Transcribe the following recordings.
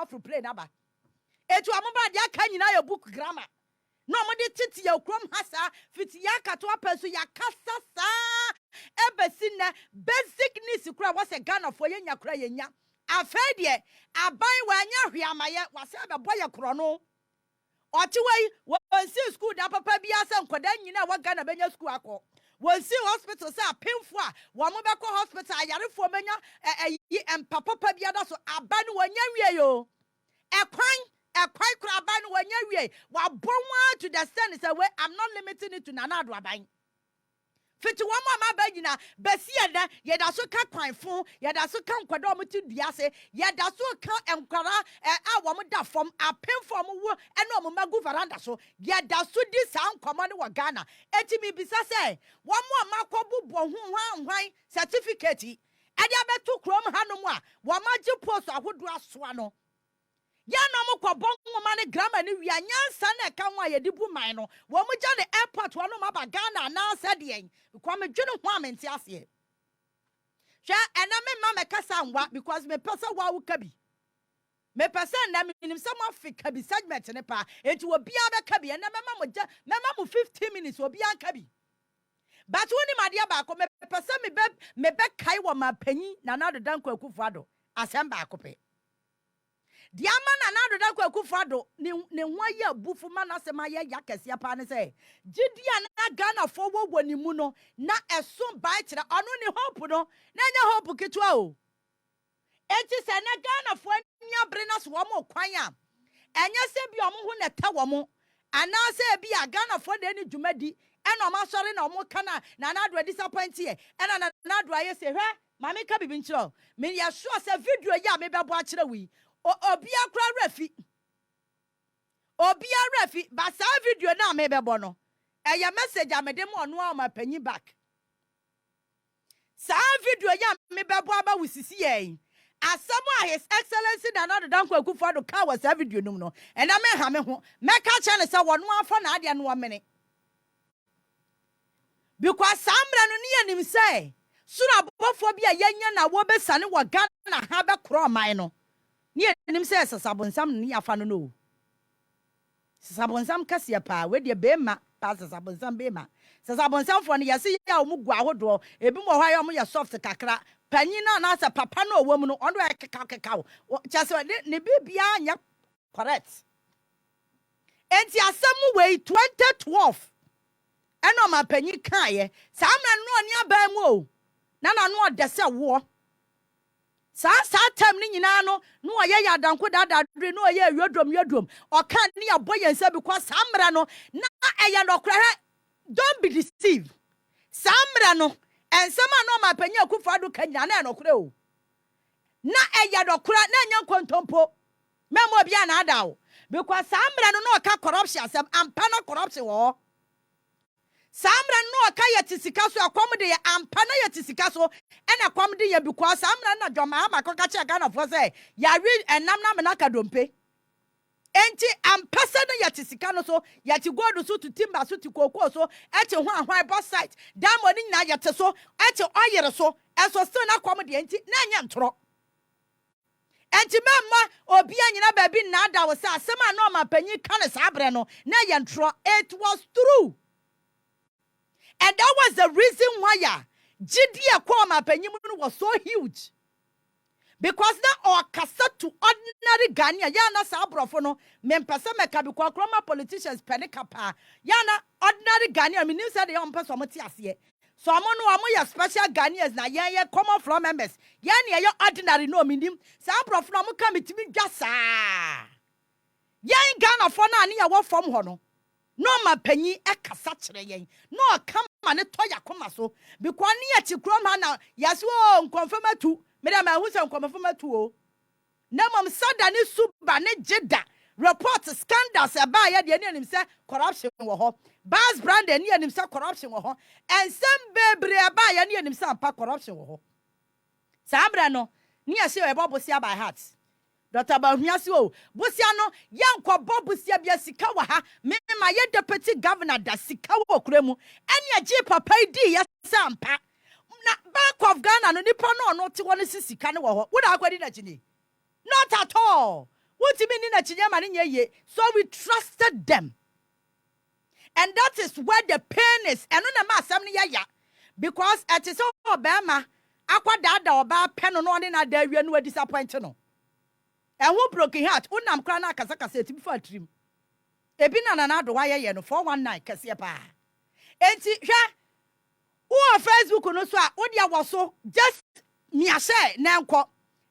for play naba. Etu amaba dia kan nyina your book grammar. No mo de titi ya krom hasa fiti ya katoa penso ya kasa sa ebesi na basic needs kura was a Ghana for yenya kura yenya. Afedie aban wanya hwiamaye wase abebo ye kro no. Otiwei wonsi school da papa bia se nkoda nyina wa Ghana benya school akọ. Wonsi hospital say apemfo a wo mo beko hospital ayarefo menya empapa bia da so aban wanya wie yo. Ekwan kura no wanya wie wa bonwa to the stand say we I'm not limiting it to Nana Akufo Addo. Fiti wo ma ba gina besie da ye da so ka kwan fon ye da so ka nkwada o mti duase ye da so ka enkwara a wo mo da fom apemfo mo wo ena o mo magu veranda so ye da so di sa nkomo ne wo Ghana eti mi bisa say wo mo makobu bo hwan certificate e dia betu krom hanom a wo magye post ahodo asoa no ya no mo ko bon ma ne grammar ne wi anyansa na ka ho ayedibu man no wo mo gya ne airport wo no ma ba Ghana na sa de en ko me dwene ho amenti ase hwa ena me ma me kasa nwa because me pesa wa wo ka bi me pesa na me nim some Africa bi segment ne pa enti wo bia be ka bi ena me ma mo gya me ma mo 15 minutes wo bia ka bi but woni ma dia ba ko me pesa me be kai wo ma panyi Nana Akufo Addo asem ba ko pe Diama Nana Akufo Addo ne ho ya bufu ma na sema ya yakese pa ne se gidia na Ghana for wo woni mu no na eso ba kire ono ne hope no na nya hope kitwa o enti se na Ghana for nya bre na so mo kwan a enye se bi omo ho na ta wo mo ana se bi a Ghana for de ni dwumadi ena ma sori na omo kana Nana Akufo disappoint ye ena Nana Akufo aye se hwe ma me ka bibi nchiro me ya sure se video ya me bebo a kire wi Obia kra refi ba sa video na me bebo no eya message amede mo Onua ma panyi back sa video ya me bebo aba wusisi ye asamo a his excellency Nana Akufo Addo ka wa sa video num no ena me ha me ho me ka chane sa wono afa na ade no mene because samra no ne yanim say sura bofo bia yenya na wo besane wo Ghana ha be kro man no ni enim say sasabonsam ni afa no no sasabonsam kase pa we de be ma pa sasabonsam be ma sasabonsam fo no yesi ya o mu gu ahodo ebi mo hwa ya o mu ye soft kakra panyi na asa papa no wo mu no ondo e keka chase ne bibia anya correct enti asem we 2012 eno ma panyi kan ye samra no oni aba mu o na no de se wo sa time ni nyina no oye ya danko dadadre no oye yodom o kan ni aboyensa because samra no na eye no kra don't be deceived samra no ensema no ma panya Akufo Addo kanya na no kra o na eye no kra na nya kontompo memo bia na adawo because samra no ka corruption asem ampa na corruption wo samra no ka yetisika so akom de ampa na yetisika so ena akom de ye because samra na dwoma ma ko ka che Ghana for say ya wi enam na me na ka dompe enti ampa se na yetisika no so yeti gold so to timber so to kokoo so eti ho ahwan boss site diamond ni na yete so eti oyere so eso still na akom de enti na nya ntro enti memma obi anyina ba bi na ada wo say asema no ma panyi ka ne sabre no na ye ntro it was true. And that was the reason why GDA Kwama Penyumun was so huge. Because now our cassette to ordinary Ghana, Yana Sabrofono, Mempasame Kabukwa Kroma politicians Penekapa, Yana ordinary Ghana, I mean, you said the own person, so I'm on one special Ghanaians, na ya common floor members, Yani, ya ordinary no meaning, Sabrofono come to me just Yan Ghana for Nani, what from Hono. No ma panyi e kasa kire yen no kama ne toya koma so because ne ya chikrom ha na yaso nkonfamatu me da ma hu se nkonfamatu o na mom sada ne suba ne jeda report scandals e ba ya de ne anim se corruption wo ho bas brand ne anim se corruption wo ho ensem bebre e ba ya ne anim se ampa corruption wo ho sabra no ne ya se e bobosia by heart Dr. Bahunyasi o busia no yankwa bobusia bia sika wa ha me ma ye deputy governor da sika wo kremu ene agi papa di ya sampa na Bank of Ghana no nipa no no te woni sika ne wo ho wo da akwadi na chini not at all mutimi ni na chinyama ni ye. So we trusted them. And that is where the pain is. And on the mass, because it is all Obama, aqua dada or ba pen on one in a day, you are disappointed. And who broke your heart? Unam crana casaka said before a trim. A bin and another wire for one night, Cassiapa. And see, who on Facebook no so what ya was so just me a say now quote.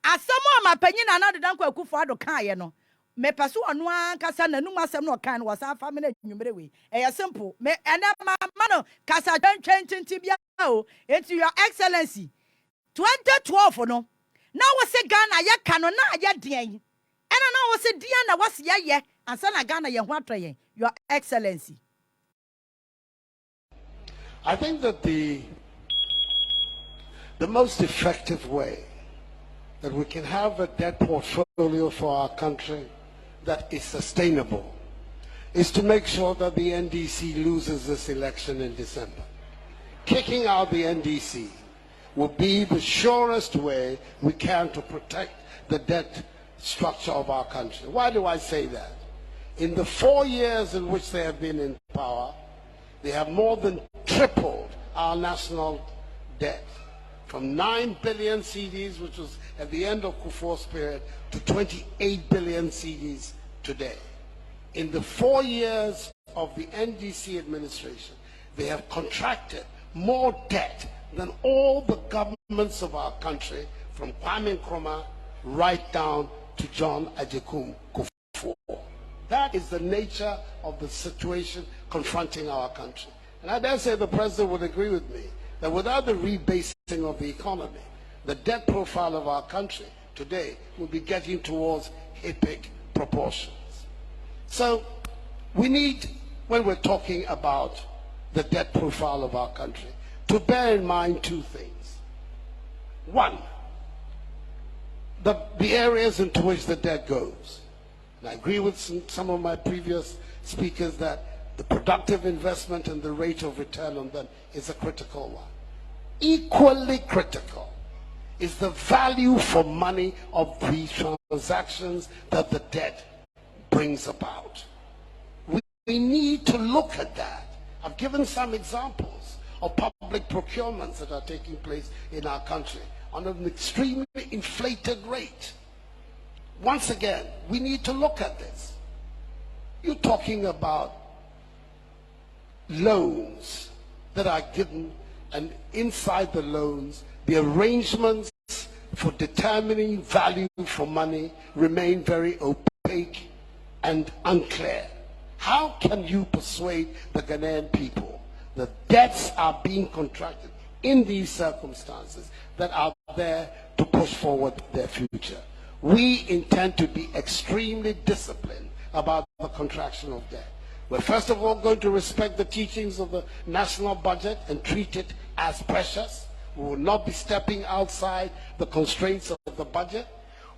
As someone my penny another Nana Akufo Addo can me pasu Onua kasa na numa asem no kan was our family nwumere we e simple me ene mano kasa twentwenti bia o into your excellency 2012 no na we say Ghana ye ka no na ye den ena na we say dia na was ye ansa na Ghana ye ho atoyen your excellency. I think that the most effective way that we can have a debt portfolio for our country that is sustainable is to make sure that the NDC loses this election in December. Kicking out the NDC will be the surest way we can to protect the debt structure of our country. Why do I say that? In the 4 years in which they have been in power, they have more than tripled our national debt from 9 billion CDs, which was at the end of Kufuor's period, to 28 billion CDs today. In the 4 years of the NDC administration, they have contracted more debt than all the governments of our country, from Kwame Nkrumah right down to John Agyekum Kufuor. That is the nature of the situation confronting our country. And I dare say the president would agree with me that without the rebasing of the economy, the debt profile of our country today will be getting towards epic proportions. So we need, when we're talking about the debt profile of our country, to bear in mind two things. One, the areas into which the debt goes. And I agree with some of my previous speakers that the productive investment and the rate of return on them is a critical one. Equally critical is the value for money of the transactions that the debt brings about. We need to look at that. I've given some examples of public procurements that are taking place in our country on an extremely inflated rate. Once again, we need to look at this. You're talking about loans that are given, and inside the loans, the arrangements for determining value for money remain very opaque and unclear. How can you persuade the Ghanaian people that debts are being contracted in these circumstances that are there to push forward their future? We intend to be extremely disciplined about the contraction of debt. We're first of all going to respect the teachings of the national budget and treat it as precious. We will not be stepping outside the constraints of the budget.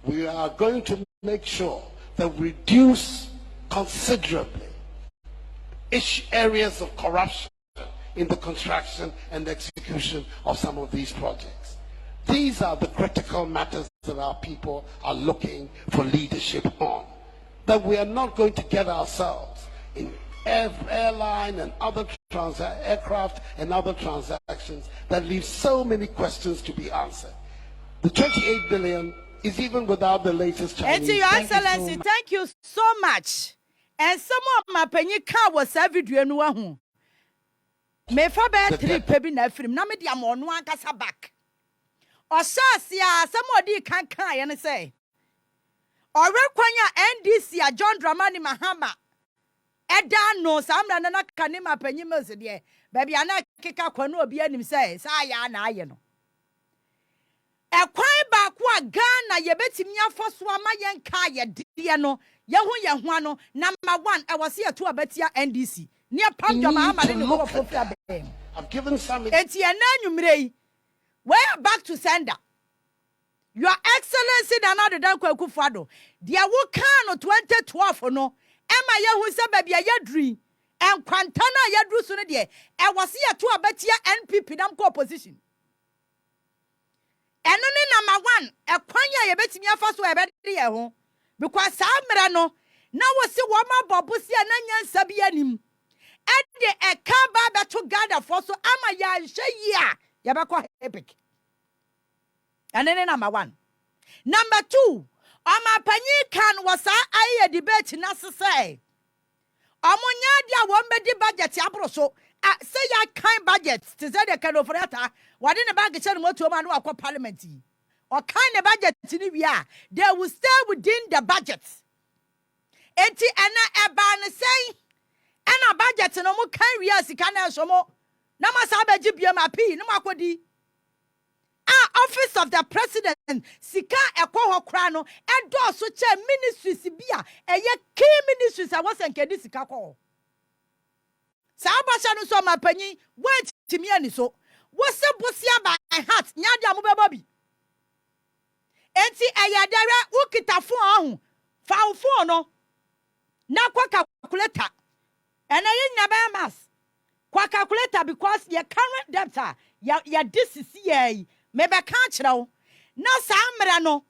We are going to make sure that we reduce considerably areas of corruption in the construction and execution of some of these projects. These are the critical matters that our people are looking for leadership on. That we are not going to get ourselves in airline and other aircraft and other transactions that leave so many questions to be answered. The 28 billion is even without the latest Chinese. And to your excellency, thank you so much. And some of my penny car was every day no one. Me for be 3 pebi na film na me dia mo no ankasa back. Osasia somebody can and say Ore kwanya NDC a John Dramani Mahama Eda no samra na kanima panyim se de baby ana keka kwano obi anim say sa ya na aye no ekwan ba ko a Ghana ye betimi afoso ama yen ka ye de no ye ho ano number 1 e was here to abatia NDC ne pam jama ama ne ko fofia be. I've given some enti ena nwumrei we are back to sender. Your Excellency Nana Akufo Addo dia wo kan no 2012 no ema ye hu se ba bia ye dri en kwantana ye dru so no de e was here to abatia NPP nam ko opposition. Eno ni number 1 e kwanya ye betimi afa so e be de ye ho because samra no na wose wo ma bobosi na nyansa bi anim e de e ka ba beto gather for so ama ya hye yi a ya be ko epic anene number 1 number 2 ama panyi kan wasa aye debate na sese omunya dia wo mbedi budget abro so say ya kind budget to say the kind of rata wade ne bag che no moto ma no akọ parliament yi or kind budget ni wi a they will stay within the budget enti ana eba ne say ana budget no mo kan wi asika na so mo na ma sa baji bia ma pi no makodi office of the president sika ekwo hokra no edo so che ministries bia eye key ministries a wosenkedi sika ko sa abasha no so mapanyi wait timi ani so wose bosia by heart nyade amobeba bi enti eye dare ukitafo ahu fawfo no na kwa calculator ena ye nyaba mas kwa calculator because your current debt ya this is ye mebe ka kire na sa amra no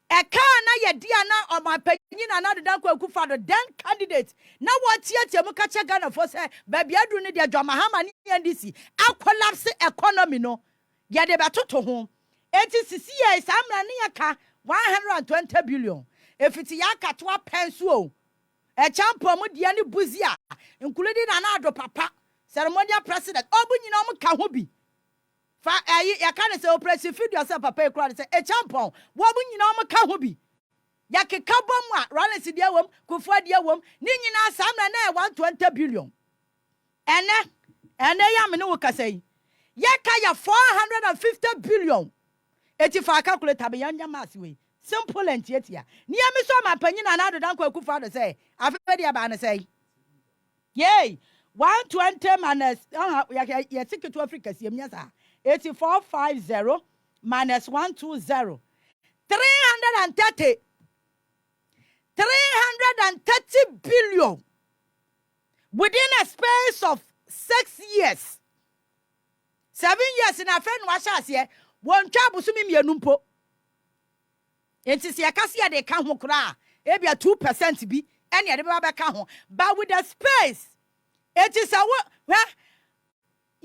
e ka na ye dia na omapanyi na Nana Akufo Addo then candidate na wotiatia mu ka che Ghana for say baby adu ne dia dwamahama ne NDC a collapse economy no ye de betoto ho enti sisi ye sa amra ne ye ka 120 billion efiti ya katoa pensu o e champo mu dia ne buzia including Nana Akufo Addo papa ceremonial president obunyina mu ka ho bi fa ya kan say operation feed yourself papa ekura say e champion wo bu nyina o ka ho bi ya keka bom a Rollins dia wom Kufu dia wom ni nyina samna na 120 billion ene ya me ne wo kasai ya ka ya 450 billion eti fa calculator be yanya mass we simple and tietia ni ya me so ma panyi na Nana Akufo Addo say afa dia ba na say yay 120 minus ya ticket to Africa siemnya sa 8450 minus 120 330 billion within a space of 6 years 7 years in a friend washas here won twa busumi mienu mpo enti se yakase ya de ka ho kra e bia 2% bi ene ya de ba ka ho but with the space it is a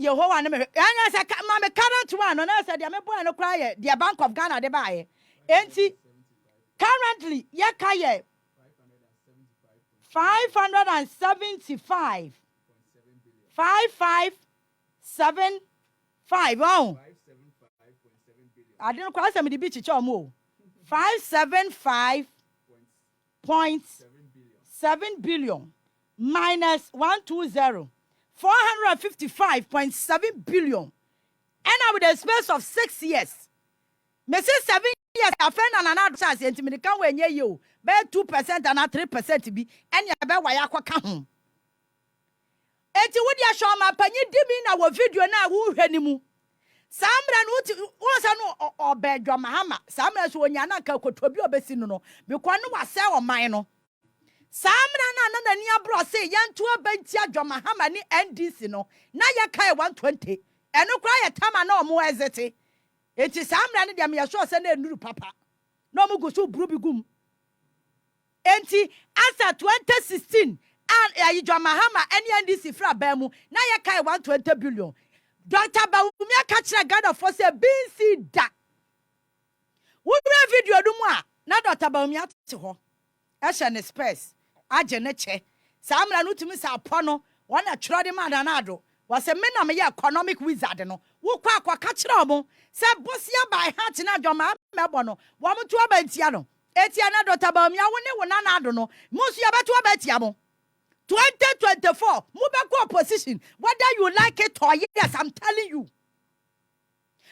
Yehovah na me anya say ma me current one no na say dia me boy no cry ye dia Bank of Ghana de bae enti currently ye ka ye 575 5575 oh I didn't cross me the beach chomo 575.7 billion minus 120 455.7 billion. And with a space of 6 years. Me say 7 years, a friend and another chance, and me can when you bear 2% and not 3% be, and you bear why I can home. And to what you show my penny dimming our video now, who henimu. Samra was or bed drama, Samra when Yanaka could be obesino, because no was sell mine. Samra na nia bro say yanto abantia dwamahama ni NDC no na ya kai 120 eno kra ya tama na omo ezete enti samra ne dia me so se na enuru papa na omo go so buru bigum enti asa 2016 an ya dwamahama eni NDC fra ba mu na ya kai 120 billion Dr. Bawumi aka kire Ghana for say BC da wo video du mu a na Dr. Bawumi ate ho e hye ne space aje ne che samra no tumi sa pono wona twro de man na ado was a men am ye economic wizard no wo kwa akwa ka kire omo se bosia by heart na adwoma mebo no wo mo to abantia no etia na Dr. Bawumi awo ne wo na ado no musu ya beto abatia mo 2024 mu be ko opposition whether you like it or yes I'm telling you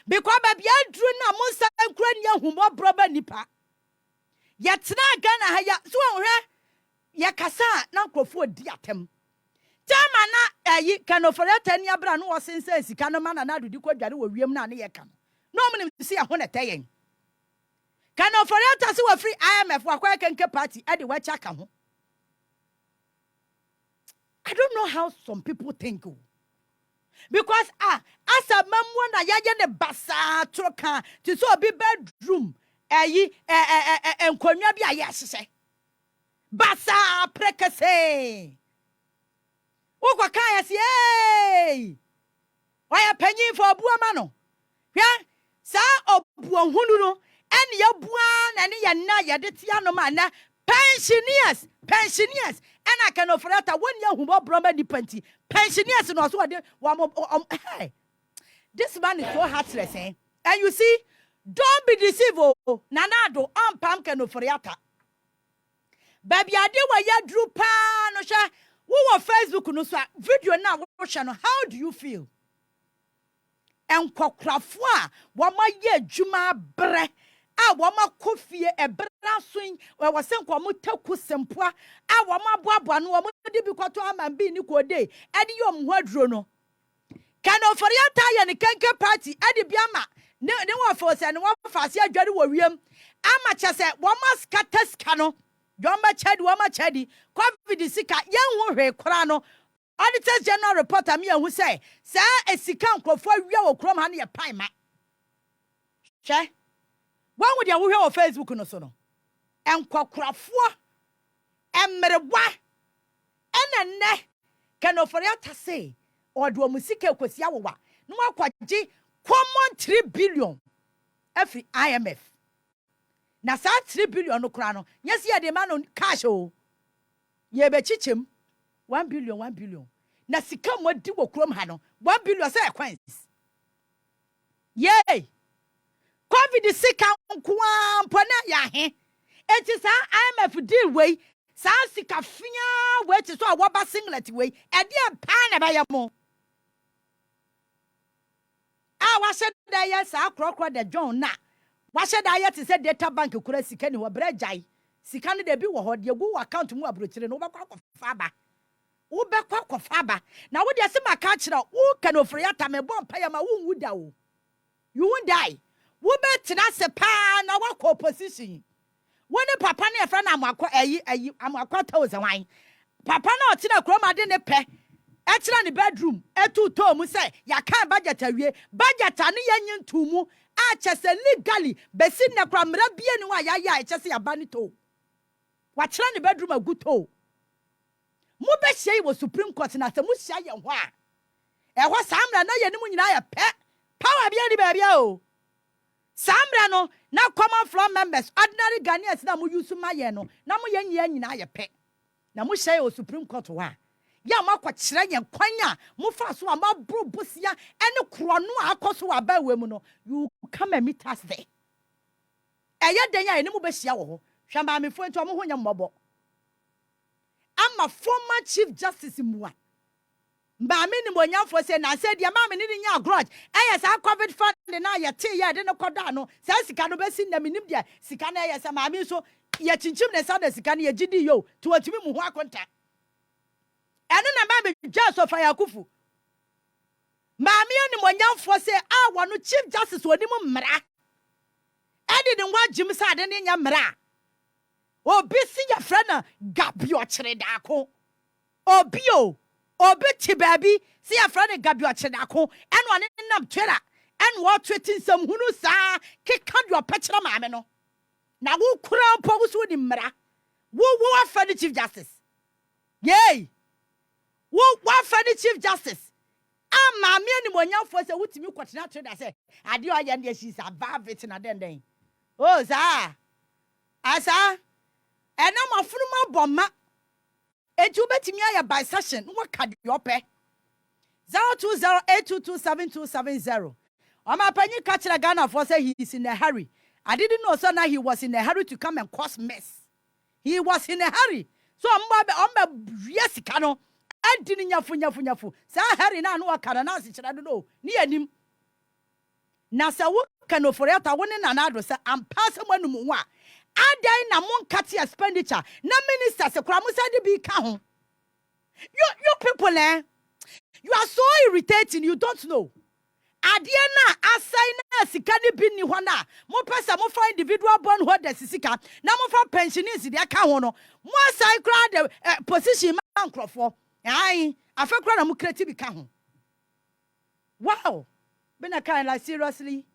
because baby adru na mo sa nkura nya humo broba nipa yetna Ghana ha ya so ohwe ya kasa na nkrofo di atem tama na ayi kanoforeta ni abra no wosense sika no mana na adudi kwadware wo wiem na ne ye ka no mnim si ya ho na tayen kanoforeta si wo free IMF wakwa kenke party ade wacha ka ho. I don't know how some people think. Because as a mamwa na yaye ne basa troka to so be bedroom enkonwa bi aye hye basa prekese ukwa kan yesi eh oya panyin for obuama no hwa sa obuo hunu no ene ya bua na ne ya na ya de tia no ma na pensioners ena kan ofrata woni ahubo broma ni panti pensioners no so de hey, this man is so heartless eh? And you see, don't be deceived oh Nana Akufo pam kan ofrata baby ade wa ya dru pa no hwa wo Facebook no so video na wo hwa no how do you feel enkokrafo a wo ma ye adwuma bre a wo ma kofie ebra so wo senko mo taku sempoa a wo ma boaboa no wo de bi kwato amambi ni kode e de yom ho aduro no kan oforiata ye ne kenke party e de biama ne wo fo se ne wo fa se adware wo wiem ama chese wo ma skataska no wo ma chadi covid sika ye ho hwe kora no Auditor General Reporter me who say, "Sir, a sikan krofo awia wo krom ha ne ye Pae ma." Hwe. Wan wo de wo hwe wo Facebook no so no. Enkwokrafo emrewa enenne kanoforiata say odo musika kwasi awowa. No akwaje common 3 billion every IMF. Na sa 3 billion no kra no. Yes ye de man no cash o. Ye be chichem 1 billion. Na sika mo di wo krom ha no 1 billion say coins. Yay! COVID sika nkoa mpona ya he. Enti sa IMF deal we sa sika fia we ti so awoba singlet we e de pa na ba ya mo. A wa se da ya sa krokro de John na. Wa se da ya ti se data bank kura sika ni wo brejai. Sika no de bi wo ho de gu account mu abrochire no wo ba kwa ba. Wo be kwa faba na wo de se maka kira wo kan ofriata me bom pa ya ma wo wuda wo you won't die wo be tena se pa na wo ko position wo ne papa ne efra na amakwa ayi amakwa 1000 papa na otina kroma de ne pe e kira ne bedroom etu to mu se ya kan budget awie budget ane yanyi ntumu a chese legally besi ne kra mra bie ni wa ya chese ya ba ni to wa kira ne bedroom aguto mu be hye wo Supreme Court na se mu hye ye ho a e ho samra na ye ni mu nyina ye pe power bia ni ba bia o samra no na common floor members ordinary Ghanaians na mu use ma ye no na mu ye nyina ye pe na mu hye wo Supreme Court wa ya makwa kire ye kwanya mu fa so ma bro bosia ene kro no akoso wa ba we mu no you come and meet us there eye den ya ni mu be hye wo ho hwa ma me fo ento mo ho nya mmobo. I'm a former Chief Justice Mua. Ba me ni monyamfo se na se dia ma me ni nya grudge. Yes, I COVID fund na ya te ya de no koda no. Sa sika no be sin na me nim dia. Sika na yes ma me so ya chinchim ne sa da sika na ya gidi yo. To atimi mu ho akonta. Eno na ba me just of Yaa Akufo. Ma me ni monyamfo se a wo no Chief Justice oni mu mra. Edi de nwa jim sa de ne nya mra. Obi si ya frana gabio kire dako obi ti baby si ya frana gabio kire dako eno ane nam twera eno wo twetin sam hunu sa keka do pekira maame no na wo kura mpo wo so ni mra wo afa the Chief Justice yey wo afa the Chief Justice ama me ni monyamfo se wutimi kwotena tweda se ade o ya ne shi sa ba vet na den oh za asa ena mafunu boma eju betimi aya by session wo ka your pe 0208227270 Oma panyi ka kira Ghana for say he is in a hurry. I didn't know so now he was in a hurry to come and cause mess. He was in a hurry. So omba yes kano adini nyafu sa hurry na no aka na se kira do no ni anim na sa wo kano for yata wo ne Nana Akufo say am pass manum ho a adai na mon cut expenditure na minister se kura musa de bi ka ho you people you are so irritating you don't know adie na assign na sika ne bi ni ho na mo pesa mo fa individual bond holders sika na mo fa pensioners de aka ho no mo assign kura the position man crofo ai afa kura na mo create bi ka ho wow been a kind like seriously